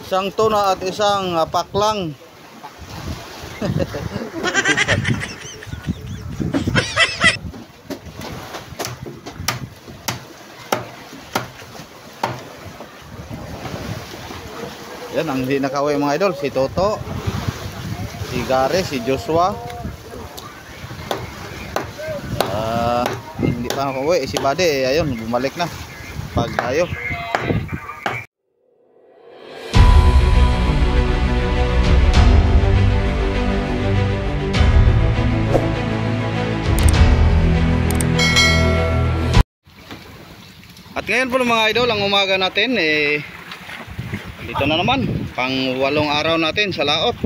Isang tuna at isang paklang. Yan ang hindi nakauwi mga idol, si Toto, si Gary, si Joshua. Hindi pa nakauwi, si Bade, ayun, bumalik na pag tayo. At ngayon po mga idol, ang umaga natin dito na naman, pang 8 araw natin sa laot.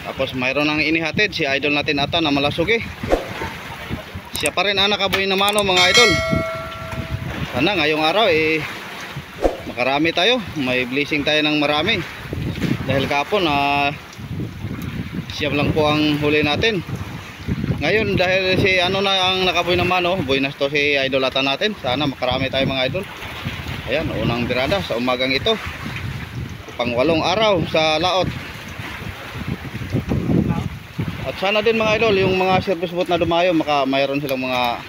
Tapos mayroon nang inihatid si idol natin ata na malasugi. Siya pa rin ang nakabuhi na mano mga idol. Sana ngayong araw makarami tayo, may blessing tayo ng marami. Dahil kapon siya lang po ang huli natin. Ngayon dahil si ano na ang nakabuhi na mano, buhinas to si idol ata natin. Sana makarami tayo mga idol. Ayan, unang birada sa umagang ito. Pang 8 araw sa laot. At sana din mga idol, yung mga service boat na dumayo, mayroon silang mga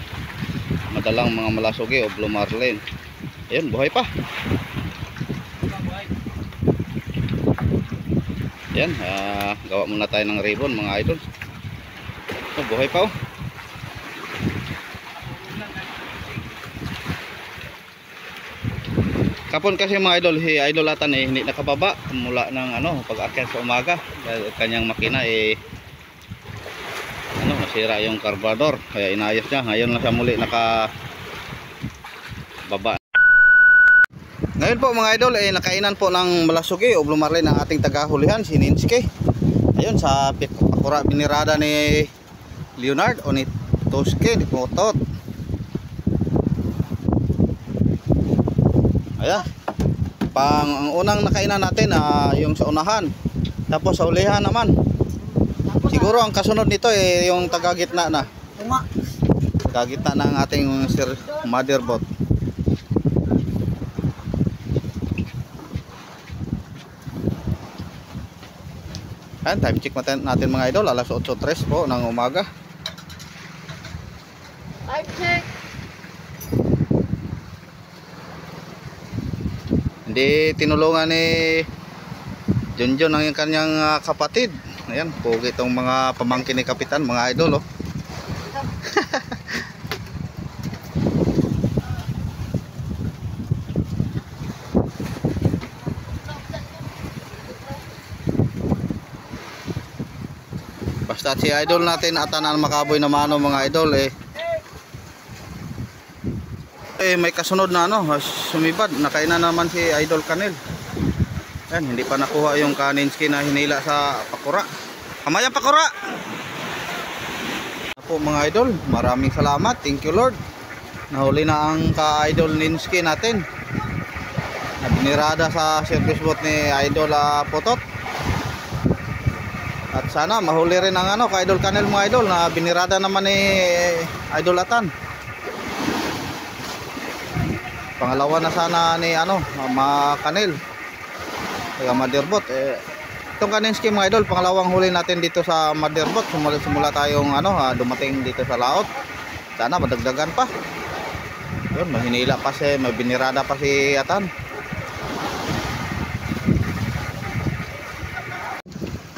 madalang mga malasugi o blue marlin. Ayun, buhay pa. Ayan, gawa muna tayo ng ribbon mga idol. Buhay pa oh. Kapon kasi mga idol, si idol atan hindi nakababa mula ng pag-akyat sa umaga dahil kanyang makina nasira yung carburetor, kaya inayos niya. Ngayon lang siya muli nakababa. Ngayon po mga idol nakainan po ng malasugi o blue marlin ng ating tagahulihan si Ninski. Ayun sa pakura binirada ni Leonard o ni Toske ni Potot. Ayan, ang unang nakainan natin yung sa unahan, tapos sa ulihan naman. Siguro ang kasunod nito yung taga-gitna na. Taga-gitna ng ating motherboard. Ayan, time check natin mga idol, alas 8:03 po ng umaga. Time check. Hindi tinulungan ni Junjun ang kanyang kapatid. Ayan, pogi itong mga pamangkin ni Kapitan, mga idol oh. Basta si idol natin atanan makaboy na mano mga idol may kasunod na sumibad, nakainan naman si Idol Kanel. Yan, hindi pa nakuha yung Kaninski na hinila sa pakura. Kamayang pakura! Po mga idol, maraming salamat. Thank you Lord. Nahuli na ang ka-idol Ninski natin. Na binirada sa service boat ni Idol Potot. At sana mahuli rin ang ka-idol Kanel mga idol na binirada naman ni Idol Atan. Pangalawa na sana ni Kanel kaya motherboard itong Kaninski mga idol, pangalawang huli natin dito sa motherboard. Simula tayong dumating dito sa laot. Sana madagdagan pa. Yun, mahinila pa may binirada pa si Atan.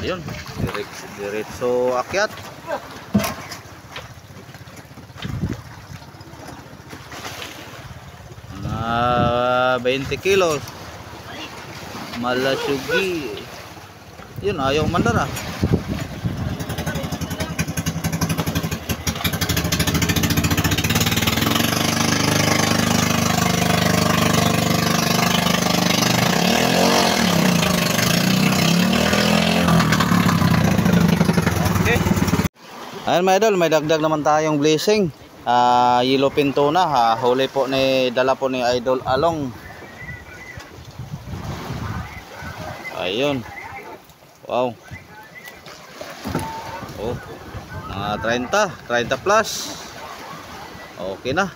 Ayun, diretso akyat. 20 kilos malasugi. Yun, ayaw mandar Okay. Ayun mga idol, may dagdag naman tayong blessing. Yellow pinto na huli po dala po ni Idol Along. Ayun, wow, mga 30 plus. Okay na,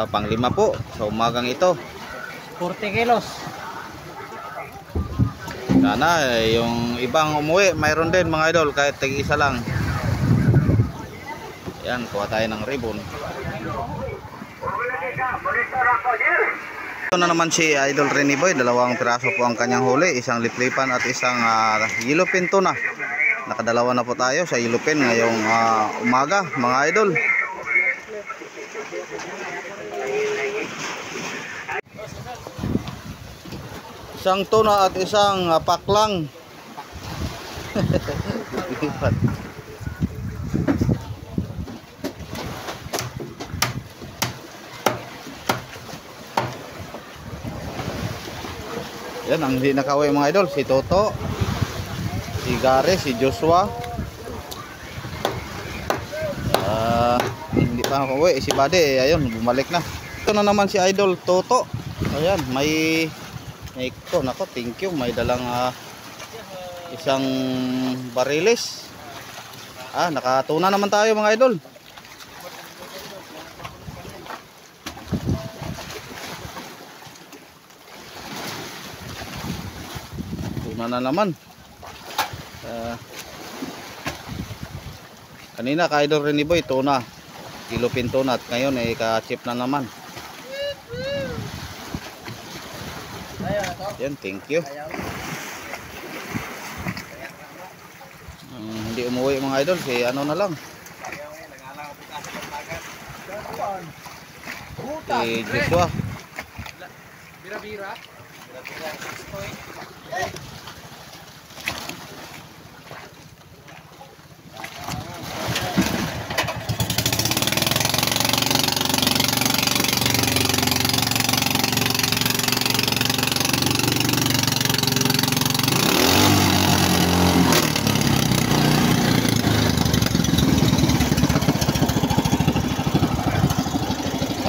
pang 5 po sa umagang ito. 40 kilos. Sana yung ibang umuwi mayroon din mga idol, kahit tig-isa lang. Yan, kuha tayo ng ribbon. Ito na naman si Idol Renny Boy, dalawang piraso po ang kanyang huli, isang liplipan at isang yellowfin tuna. Nakadalawa na po tayo sa yellowfin ngayong umaga mga idol. Isang tuna at isang paklang. Yan ang hindi nakauwi mga idol, si Toto, si Gary, si Joshua. Hindi pa nakauwi, si Bade, ayun, bumalik na. Ito na naman si Idol Toto. Ayan, may ito, nako, thank you. May dalang isang bariles. Nakatuna naman tayo mga idol. Na naman kanina ka Idol Renny Boy tuna, yellowfin tuna, at ngayon ay ka-chip na naman. Yan, thank you. Hindi umuwi mga idol, si ano na lang, si Joshua. Bira-bira.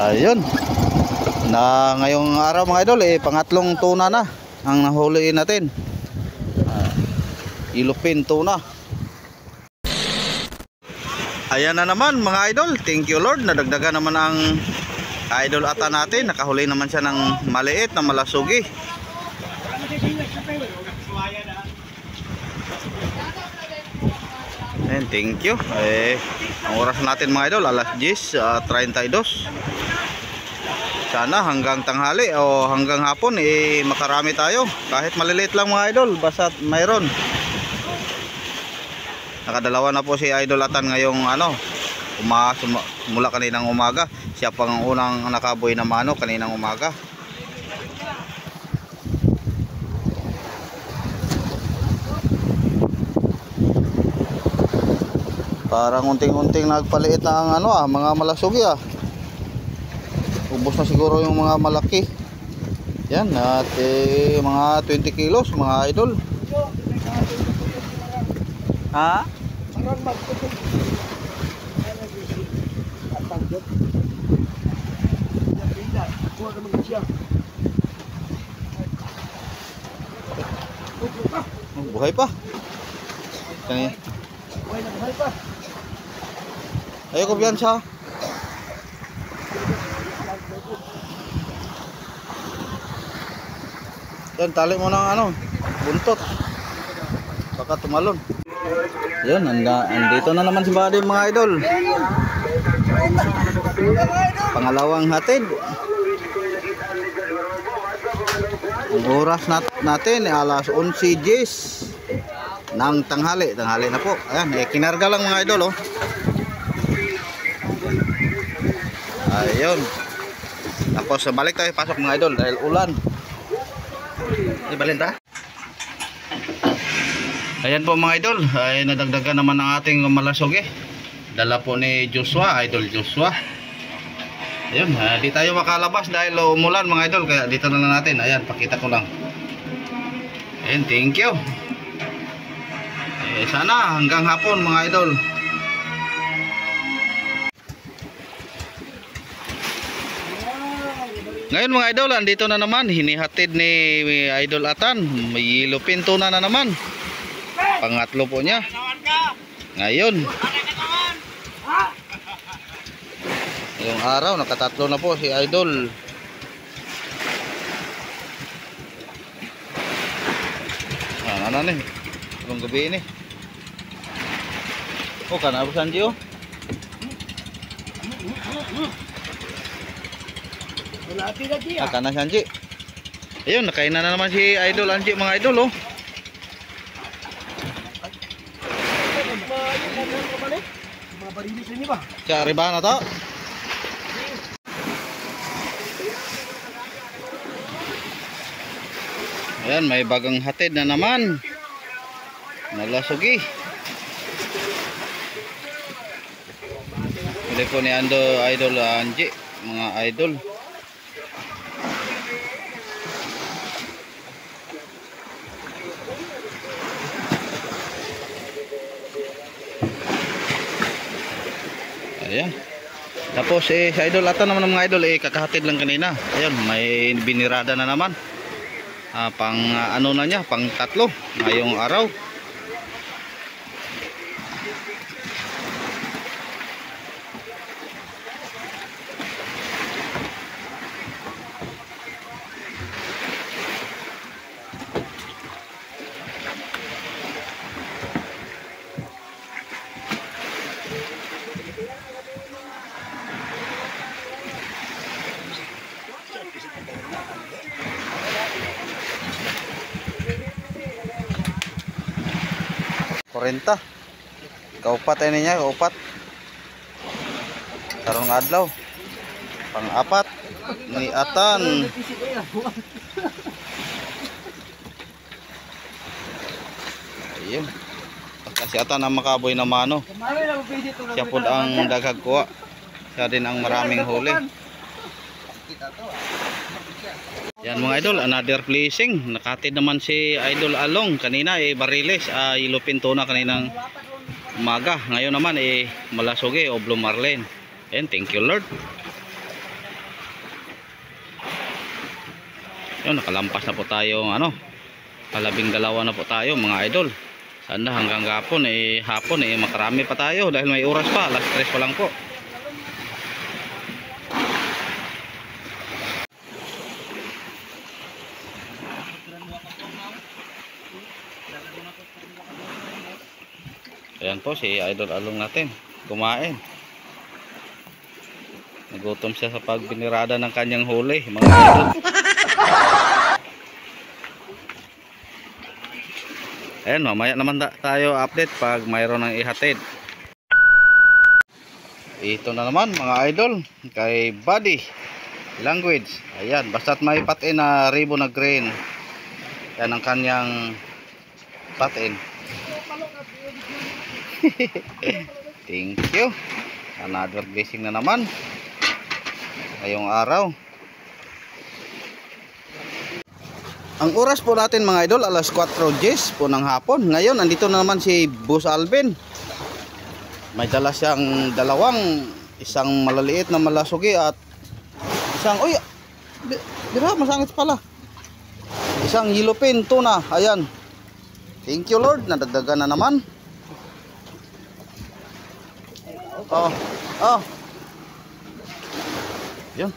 Ayun, na ngayong araw mga idol pangatlong tuna na ang nahuliin natin. Yellowfin tuna. Ayan na naman mga idol, thank you Lord, nadagdagan naman ang Idol Ata natin. Nakahuli naman siya ng maliit na malasugi. And thank you. Ang oras natin mga idol alas 10:32. Sana hanggang tanghali o hanggang hapon makarami tayo. Kahit maliliit lang mga idol, basta mayroon. Nakadalawa na po si Idol Atan ngayong mula kaninang umaga. Siya pang unang nakaboy na mano kaninang umaga. Parang unting-unting nagpaliit na ang mga malasugi Ubos na siguro yung mga malaki. Yan, at mga 20 kilos mga idol. Ha? Buhay pa. Kani. Buhay pa. Ayo ko biyan siya. Yan, tali mo ng buntot. Baka tumalon. Yan, andito na naman si Buddy mga idol. Pangalawang hatid. Ang oras natin alas 11:10 ng tanghali. Tanghali na po. Ayan, kinarga lang mga idol Ayun. Tapos balik tayo pasok mga idol dahil ulan. Balenta. Ayan po mga idol, ay nadagdagan naman ang ating malasugi. Dala po ni Joshua, Idol Joshua. Ayun, di tayo makalabas dahil umulan mga idol, kaya dito na lang natin. Ayan, pakita ko lang. Ayan, thank you. Sana hanggang hapon mga idol. Ngayon mga idol, andito na naman, hinihatid ni Idol Atan. May yellowfin tuna na naman. Pangatlo po niya. Ngayon. Ngayong araw, nakatatlo na po si Idol. na ni. Anong gabi ni? Oh, kana ba Sanji oh? Wala lagi ah. Kana Sanji. Ayun, nakain na naman si Idol Anji mga idol oh. Mga barilis ini ba? Sa riba na to. Ayan, may bagang hatid na naman. Nalasugi. Hindi po ni Idol Anji, mga idol. Ayan. Tapos sa Idol Ata naman ng mga idol kakahatid lang kanina. Ayan, may binirada na naman. Pang ano na niya, pang 3 ngayong araw. Renta. Kaupat ay niya, kaupat. Karong adlaw. Pang-4 ni Atan. Ayun. Kasi Atan ang makaboy na mano. Siya po ang daghag kuha. Siya din ang maraming huli. Yan mga idol, another placing. Nakatid naman si Idol Along. Kanina Bariles, Ilupin Tuna kaninang umaga. Ngayon naman Malasugi o Blue Marlin. And thank you Lord. Yun, nakalampas na po tayo palabing 2 na po tayo mga idol. Sana hanggang hapon makarami pa tayo dahil may oras pa, alas 3 pa lang po. Ayan po si Idol Along natin kumain. Nagutom siya sa pagbinirada ng kanyang huli mga idol. Ayan, mamaya naman tayo update pag mayroon ng ihatid. Ito na naman mga idol kay Buddy Language. Ayan, basta't may patin na ribbon na green. Yan ang kanyang patin. Thank you. Another blessing na naman ngayong araw. Ang oras po natin mga idol alas 4:10 po ng hapon. Ngayon andito na naman si Boss Alvin. May dala siyang isang malaliit na malasugi at isang masangit pala. Isang yellowfin tuna. Ayan. Thank you Lord, nadagdagan na naman. Yan.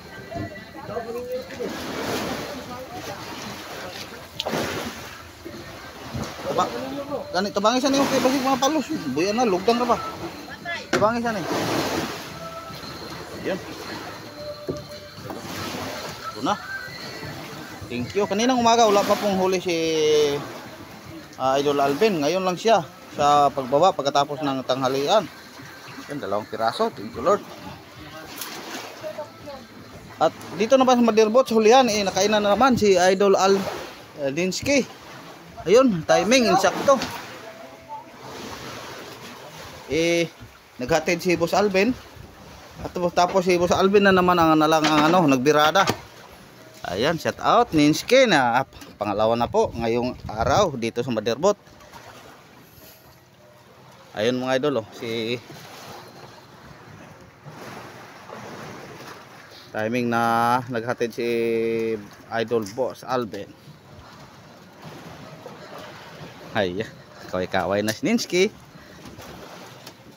Ganito bangis ani okay basig mga palos. Buya na lugdan ra ba. Bangis ani. Yan. Tuna. Thank you. Kaninang umaga wala pa pong huli si Idol Alvin. Ngayon lang siya sa pagbaba pagkatapos ng tanghalian. Yan, 2 piraso. Thank you Lord. At dito naman sa Motherboard sa hulihan nakainan na naman si Idol Aldinsky. Ayun, timing insakto. Naghatid si Boss Alvin. At tapos si Boss Alvin na naman ang nagbirada. Ayan, shout out Ninsky na pangalawa na po ngayong araw dito sa Motherboard. Ayun mga idol si timing na naghatid si Idol Boss Alvin. Ay, kaway-kaway na si Ninsky.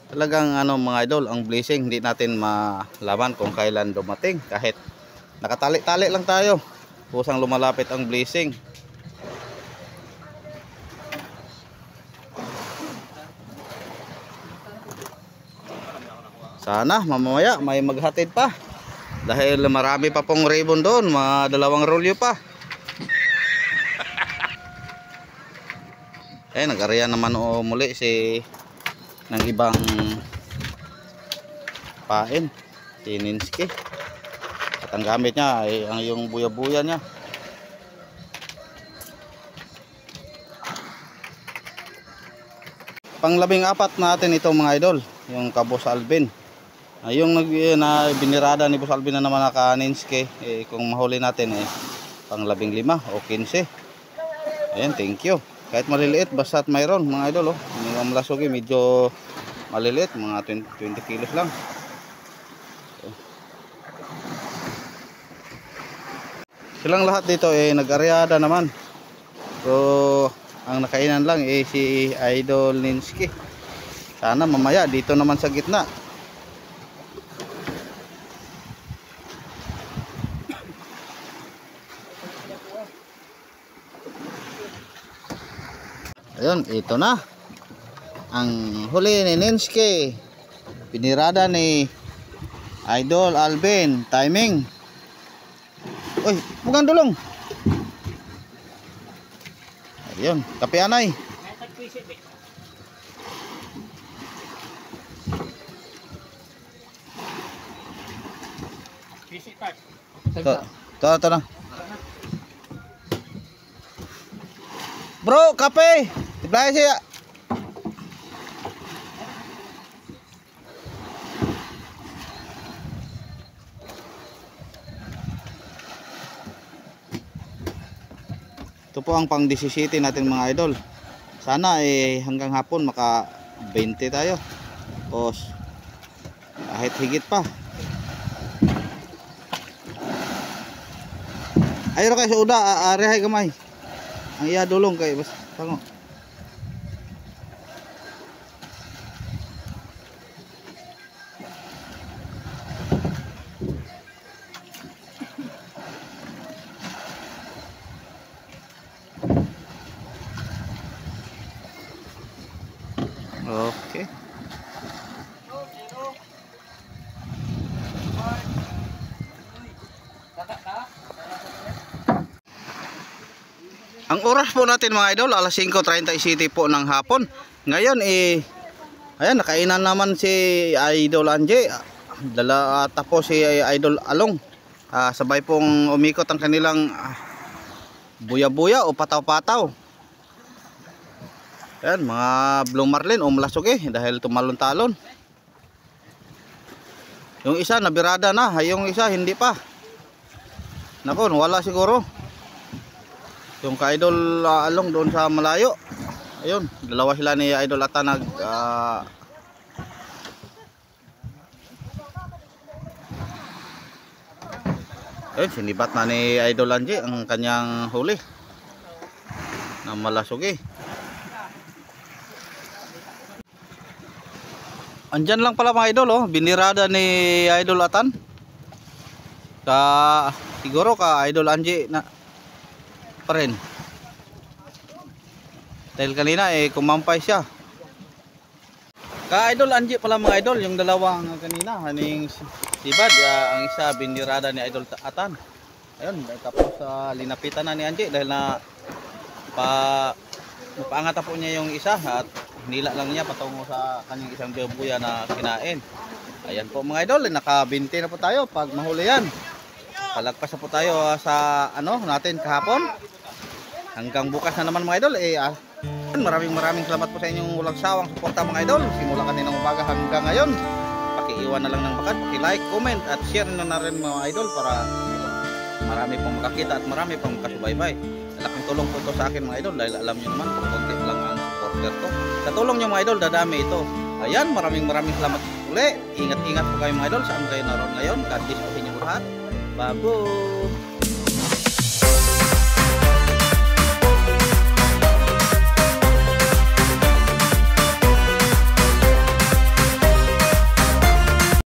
Talagang mga idol, ang blessing hindi natin malaman kung kailan dumating. Kahit nakatali-tali lang tayo, kusang lumalapit ang blessing. Sana mamaya may maghatid pa. Dahil marami pa pong ribbon doon, mga 2 rolyo pa. Nag-arya naman muli si ng ibang pain, si Ninsky. At ang gamit niya ay ang yung buya-buya niya. Pang-14 natin ito mga idol, yung Kabos Alvin. Yung binirada ni Boss Alvin na naman naka Ninsky, kung mahuli natin pang-15 o 15. Ayan, thank you. Kahit maliliit basta't mayroon mga idol. Yung malasugi medyo maliliit, mga 20 kilos lang. Silang lahat dito nag-aryada naman. So ang nakainan lang si Idol Ninsky. Sana mamaya dito naman sa gitna. Ayun, ito na ang huli ni Ninsky. Pinirada ni Idol Alvin. Timing. Uy, bukan dulong. Ayun, kape anay. Ito na. Bro, kape. Diplay siya. Ito po ang pang 17 natin mga idol. Sana hanggang hapon maka 20 tayo. O kahit higit pa. Ayro kay sa uda, arehay gamay. Ang iya dulong kay bas tango. Okay. Ang oras po natin mga idol, alas 5:37 po ng hapon. Ngayon ayan, nakainan naman si Idol Anje. Tapos si Idol Along. Sabay pong umikot ang kanilang buya-buya o pataw-pataw. Ayan, mga Blue Marlin o Malasugi dahil tumalon-talon. Yung isa nabirada na, yung isa hindi pa. Nako, wala siguro. Yung ka-Idol Along doon sa malayo. Ayun, dalawa sila ni Idol Ata nag ayun, sinibat na ni Idol Anje ang kanyang huli na Malasugi. Andyan lang pala mga idol, binirada ni Idol Atan. Siguro ka Idol Anje na pa rin. Dahil kanina kumampay siya. Ka Idol Anje pala mga idol, yung dalawang kanina, haning sibad, ang isa binirada ni Idol Atan. Ayun, tapos linapitan na ni Anje dahil na napaangat po niya yung isa at nila lang niya patungo sa kanyang isang buya na kinain. Ayan po mga idol, naka-20 na po tayo pag mahuli yan. Palagpas na po tayo sa natin kahapon. Hanggang bukas na naman mga idol. Maraming salamat po sa inyong walang sawang suporta mga idol. Simula kaninang umaga hanggang ngayon. Pakiiwan na lang ng bakat, paki-like, comment at share na rin mga idol para marami pong makakita at marami pong makasubaybay. Malaking tulong po ito sa akin mga idol dahil alam nyo naman kung konti lang ang supporter ko. Sa tulong nyo mga idol, dadami ito. Ayan, maraming salamat uli. Ingat-ingat po kayo mga idol. Saan kayo naroon ngayon? God bless po sa inyo lahat. Babu!